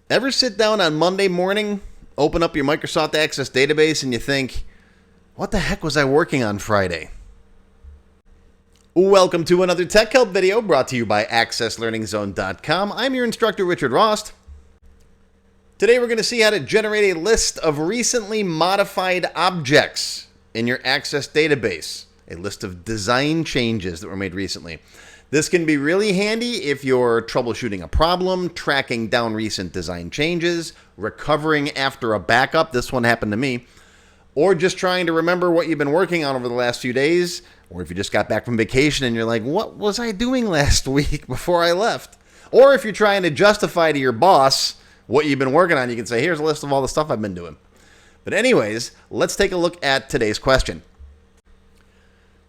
Ever sit down on Monday morning, open up your Microsoft Access database, and you think, what the heck was I working on Friday? Welcome to another Tech Help video brought to you by AccessLearningZone.com. I'm your instructor, Richard Rost. Today we're going to see how to generate a list of recently modified objects in your Access database. A list of design changes that were made recently. This can be really handy if you're troubleshooting a problem, tracking down recent design changes, recovering after a backup. This one happened to me. Or just trying to remember what you've been working on over the last few days. Or if you just got back from vacation and you're like, what was I doing last week before I left? Or if you're trying to justify to your boss what you've been working on, you can say, here's a list of all the stuff I've been doing. But anyways, let's take a look at today's question.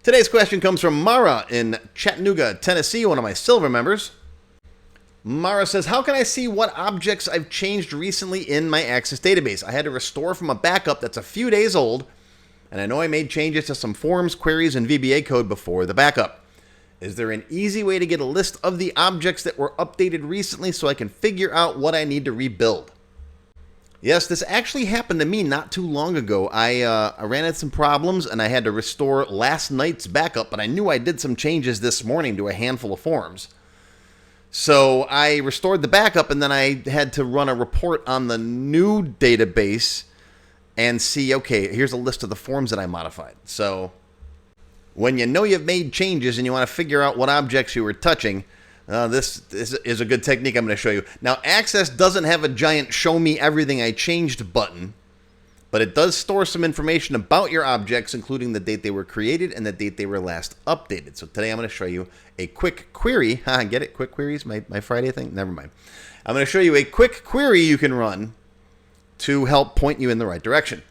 Today's question comes from Mara in Chattanooga, Tennessee, one of my silver members. Mara says, how can I see what objects I've changed recently in my Access database? I had to restore from a backup that's a few days old, and I know I made changes to some forms, queries, and VBA code before the backup. Is there an easy way to get a list of the objects that were updated recently so I can figure out what I need to rebuild? Yes, this actually happened to me not too long ago. I ran into some problems and I had to restore last night's backup, but I knew I did some changes this morning to a handful of forms. So I restored the backup and then I had to run a report on the new database and see, okay, here's a list of the forms that I modified. So when you know you've made changes and you want to figure out what objects you were touching, this is a good technique I'm going to show you. Now, Access doesn't have a giant show me everything I changed button, but it does store some information about your objects, including the date they were created and the date they were last updated. So today I'm going to show you a quick query. Get it? Quick queries? My Friday thing? Never mind. I'm going to show you a quick query you can run to help point you in the right direction.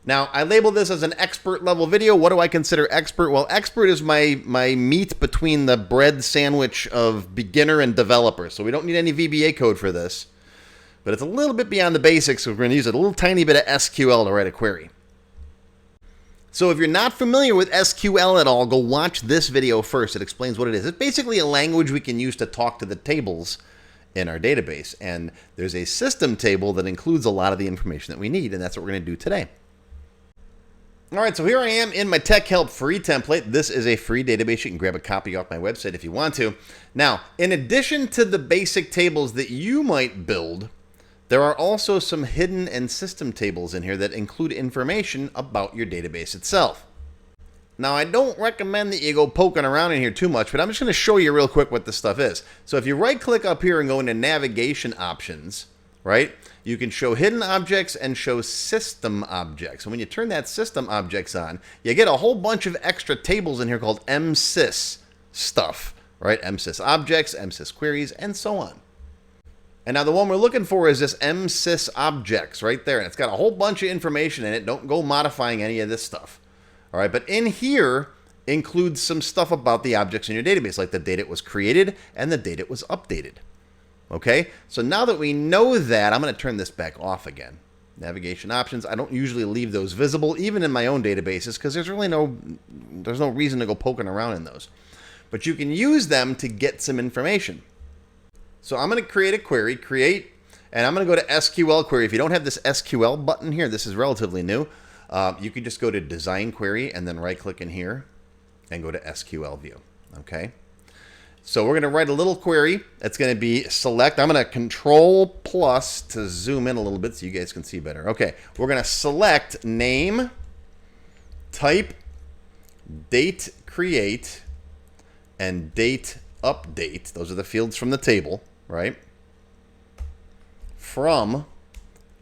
Now, I label this as an expert level video. What do I consider expert? Well, expert is my meat between the bread sandwich of beginner and developer. So we don't need any VBA code for this. But it's a little bit beyond the basics, so we're going to use a little tiny bit of SQL to write a query. So if you're not familiar with SQL at all, go watch this video first. It explains what it is. It's basically a language we can use to talk to the tables in our database. And there's a system table that includes a lot of the information that we need, and that's what we're going to do today. All right, so here I am in my Tech Help free template. This is a free database. You can grab a copy off my website if you want to. Now, in addition to the basic tables that you might build, there are also some hidden and system tables in here that include information about your database itself. Now, I don't recommend that you go poking around in here too much, but I'm just going to show you real quick what this stuff is. So if you right-click up here and go into Navigation Options, right, you can show hidden objects and show system objects. And when you turn that system objects on, you get a whole bunch of extra tables in here called MSys stuff, right? MsysObjects, MsysQueries, and so on. And now the one we're looking for is this MsysObjects right there. And it's got a whole bunch of information in it. Don't go modifying any of this stuff. All right, but in here includes some stuff about the objects in your database, like the date it was created and the date it was updated. Okay, so now that we know that, I'm going to turn this back off again. Navigation options, I don't usually leave those visible, even in my own databases, because there's really no reason to go poking around in those. But you can use them to get some information. So I'm going to create a query, and I'm going to go to SQL query. If you don't have this SQL button here, this is relatively new. You can just go to Design Query and then right-click in here and go to SQL View. Okay. So we're going to write a little query. It's going to be select. I'm going to Control plus to zoom in a little bit so you guys can see better. Okay, we're going to select name, type, date create, and date update. Those are the fields from the table, right? From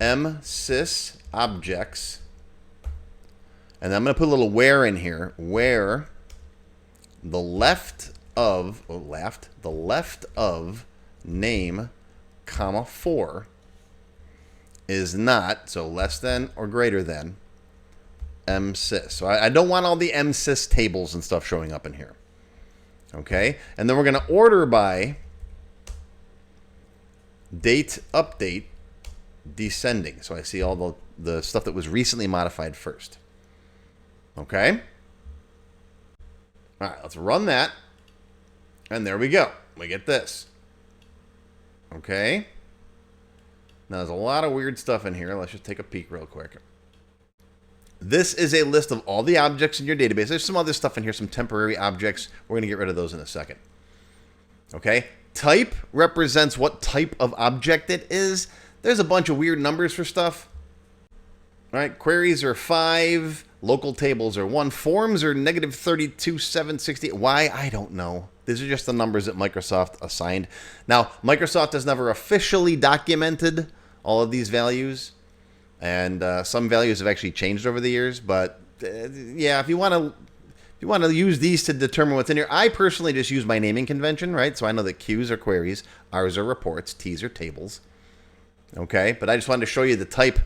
MsysObjects. And then I'm going to put a little where in here. Where the left of name, comma 4 is not, so less than or greater than MSys. So I don't want all the MSys tables and stuff showing up in here. Okay, and then we're going to order by date update descending. So I see all the stuff that was recently modified first. Okay. All right, let's run that. And there we go. We get this. Okay. Now, there's a lot of weird stuff in here. Let's just take a peek real quick. This is a list of all the objects in your database. There's some other stuff in here, some temporary objects. We're going to get rid of those in a second. Okay? Type represents what type of object it is. There's a bunch of weird numbers for stuff. All right, queries are 5. Local tables are 1. Forms are -32, 760. Why? I don't know. These are just the numbers that Microsoft assigned. Now, Microsoft has never officially documented all of these values. And some values have actually changed over the years. But, yeah, if you want to use these to determine what's in here, I personally just use my naming convention, right? So I know that Q's are queries, R's are reports, T's are tables. Okay, but I just wanted to show you the type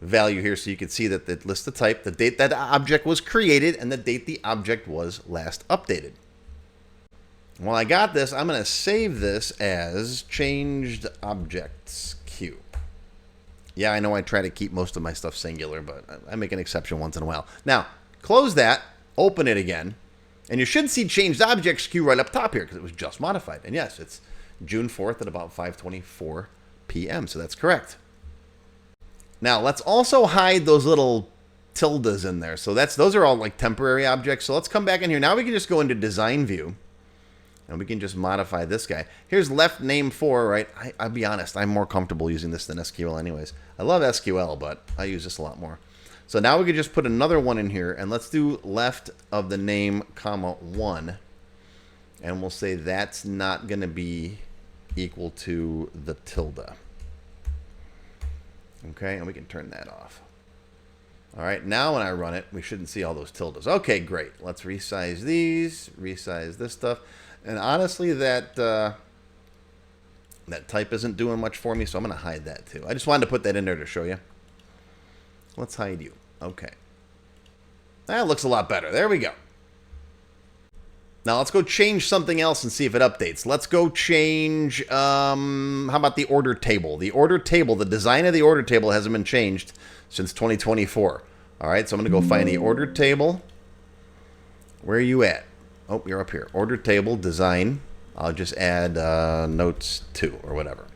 value here so you can see that it lists the type, the date that object was created, and the date the object was last updated. While I got this, I'm going to save this as changed objects Q. Yeah, I know I try to keep most of my stuff singular, but I make an exception once in a while. Now, close that, open it again, and you should see changed objects queue right up top here because it was just modified. And yes, it's June 4th at about 5:24 p.m., so that's correct. Now, let's also hide those little tildes in there. So those are all like temporary objects. So let's come back in here. Now we can just go into design view. And we can just modify this guy. Here's left name 4, right? I'll be honest, I'm more comfortable using this than SQL anyways. I love SQL, but I use this a lot more. So now we could just put another one in here, and let's do left of the name, comma, 1. And we'll say that's not going to be equal to the tilde. Okay, and we can turn that off. All right, now when I run it, we shouldn't see all those tildes. Okay, great. Let's resize these, resize this stuff. And honestly, that type isn't doing much for me, so I'm going to hide that too. I just wanted to put that in there to show you. Let's hide you. Okay. That looks a lot better. There we go. Now let's go change something else and see if it updates. Let's go change, how about the order table? The order table, the design of the order table hasn't been changed since 2024. All right, so I'm going to go find the order table. Where are you at? Oh, you're up here. Order table, design. I'll just add notes 2 or whatever.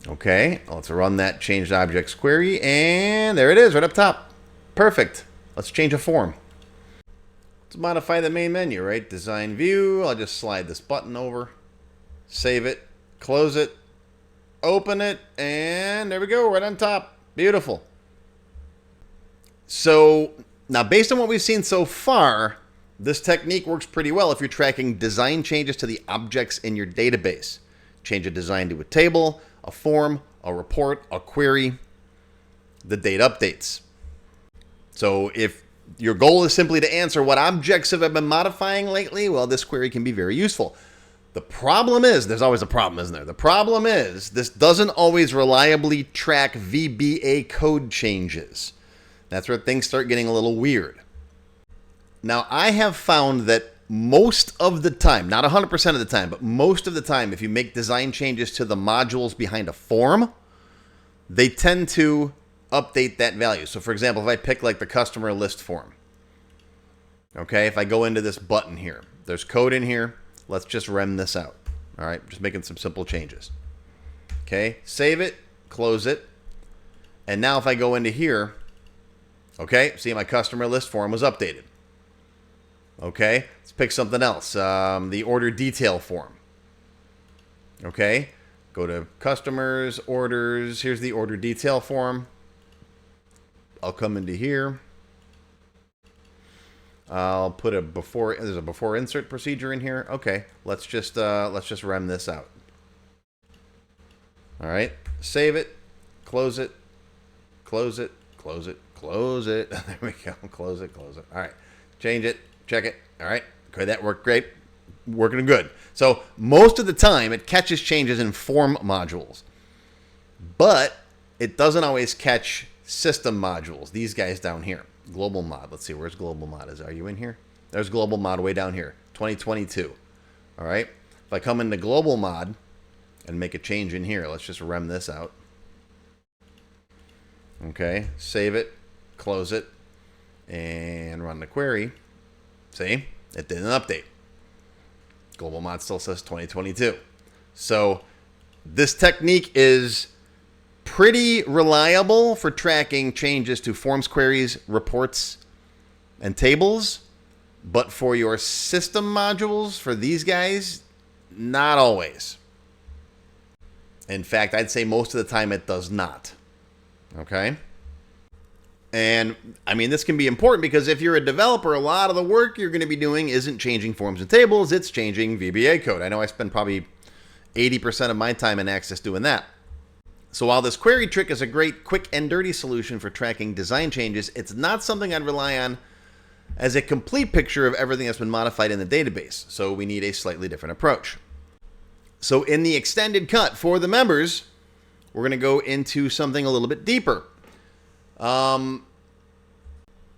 Okay, let's run that changed objects query, and there it is right up top. Perfect. Let's change a form. Let's modify the main menu, right? Design view. I'll just slide this button over, save it, close it, open it, and there we go, right on top. Beautiful. So now based on what we've seen so far, this technique works pretty well if you're tracking design changes to the objects in your database. Change a design to a table, a form, a report, a query, the date updates. So if your goal is simply to answer what objects have I been modifying lately, well, this query can be very useful. The problem is, there's always a problem, isn't there? The problem is, this doesn't always reliably track VBA code changes. That's where things start getting a little weird. Now, I have found that most of the time, not 100% of the time, but most of the time, if you make design changes to the modules behind a form, they tend to update that value. So, for example, if I pick like the customer list form, okay, if I go into this button here, there's code in here. Let's just rem this out. All right, just making some simple changes. Okay, save it, close it. And now if I go into here, okay, see my customer list form was updated. Okay, let's pick something else. The order detail form. Okay, go to customers, orders. Here's the order detail form. I'll come into here. I'll put a before. There's a before insert procedure in here. Okay, let's just rem this out. All right, save it, close it, close it, close it, close it. There we go. Close it, close it. All right, change it. Check it. All right. Okay, that worked great. Working good. So most of the time, it catches changes in form modules. But it doesn't always catch system modules. These guys down here. Global mod. Let's see. Where's global mod? Are you in here? There's global mod way down here. 2022. All right. If I come into global mod and make a change in here, let's just rem this out. Okay. Save it. Close it. And run the query. See, it didn't update. Global mod still says 2022. So This technique is pretty reliable for tracking changes to forms queries, reports, and tables. But for your system modules, for these guys, not always. In fact, I'd say most of the time it does not. Okay? And, I mean, this can be important because if you're a developer, a lot of the work you're going to be doing isn't changing forms and tables, it's changing VBA code. I know I spend probably 80% of my time in Access doing that. So while this query trick is a great quick and dirty solution for tracking design changes, it's not something I'd rely on as a complete picture of everything that's been modified in the database. So we need a slightly different approach. So in the extended cut for the members, we're going to go into something a little bit deeper. We're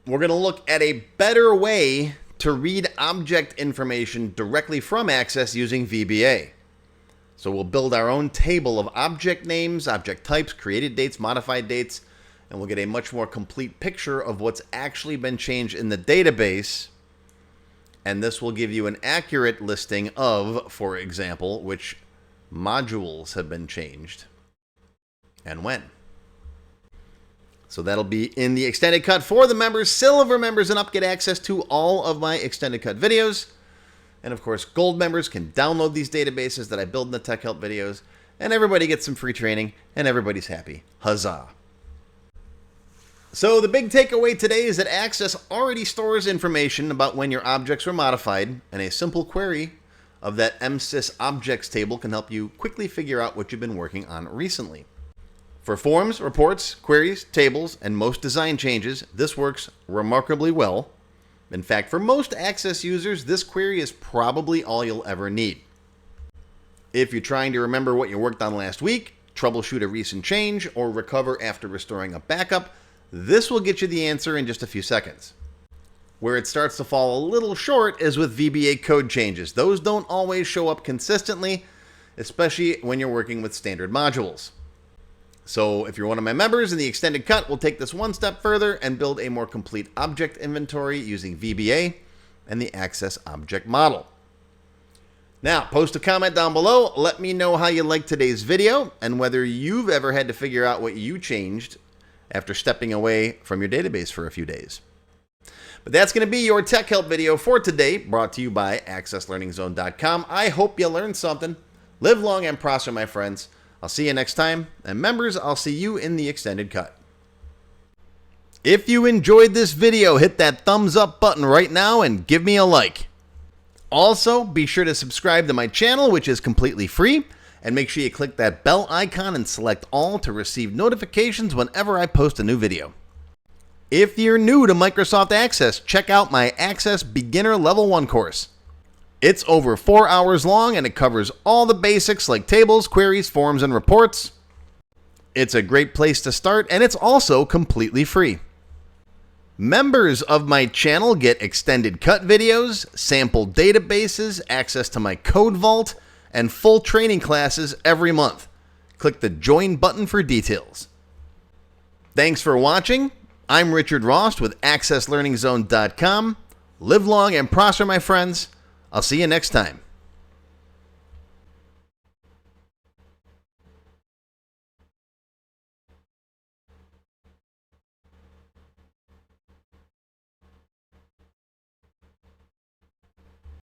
going to look at a better way to read object information directly from Access using VBA. So we'll build our own table of object names, object types, created dates, modified dates, and we'll get a much more complete picture of what's actually been changed in the database. And this will give you an accurate listing of, for example, which modules have been changed and when. So that'll be in the extended cut for the members. Silver members and up get access to all of my extended cut videos. And of course, gold members can download these databases that I build in the Tech Help videos. And everybody gets some free training and everybody's happy. Huzzah. So the big takeaway today is that Access already stores information about when your objects were modified, and a simple query of that MsysObjects table can help you quickly figure out what you've been working on recently. For forms, reports, queries, tables, and most design changes, this works remarkably well. In fact, for most Access users, this query is probably all you'll ever need. If you're trying to remember what you worked on last week, troubleshoot a recent change, or recover after restoring a backup, this will get you the answer in just a few seconds. Where it starts to fall a little short is with VBA code changes. Those don't always show up consistently, especially when you're working with standard modules. So if you're one of my members in the extended cut, we'll take this one step further and build a more complete object inventory using VBA and the Access object model. Now, post a comment down below. Let me know how you liked today's video and whether you've ever had to figure out what you changed after stepping away from your database for a few days. But that's going to be your Tech Help video for today, brought to you by AccessLearningZone.com. I hope you learned something. Live long and prosper, my friends. I'll see you next time. And members, I'll see you in the extended cut. If you enjoyed this video, hit that thumbs up button right now and give me a like. Also, be sure to subscribe to my channel, which is completely free. And make sure you click that bell icon and select all to receive notifications whenever I post a new video. If you're new to Microsoft Access, check out my Access Beginner Level 1 course. It's over 4 hours long and it covers all the basics like tables, queries, forms, and reports. It's a great place to start and it's also completely free. Members of my channel get extended cut videos, sample databases, access to my code vault, and full training classes every month. Click the join button for details. Thanks for watching. I'm Richard Rost with AccessLearningZone.com. Live long and prosper, my friends. I'll see you next time.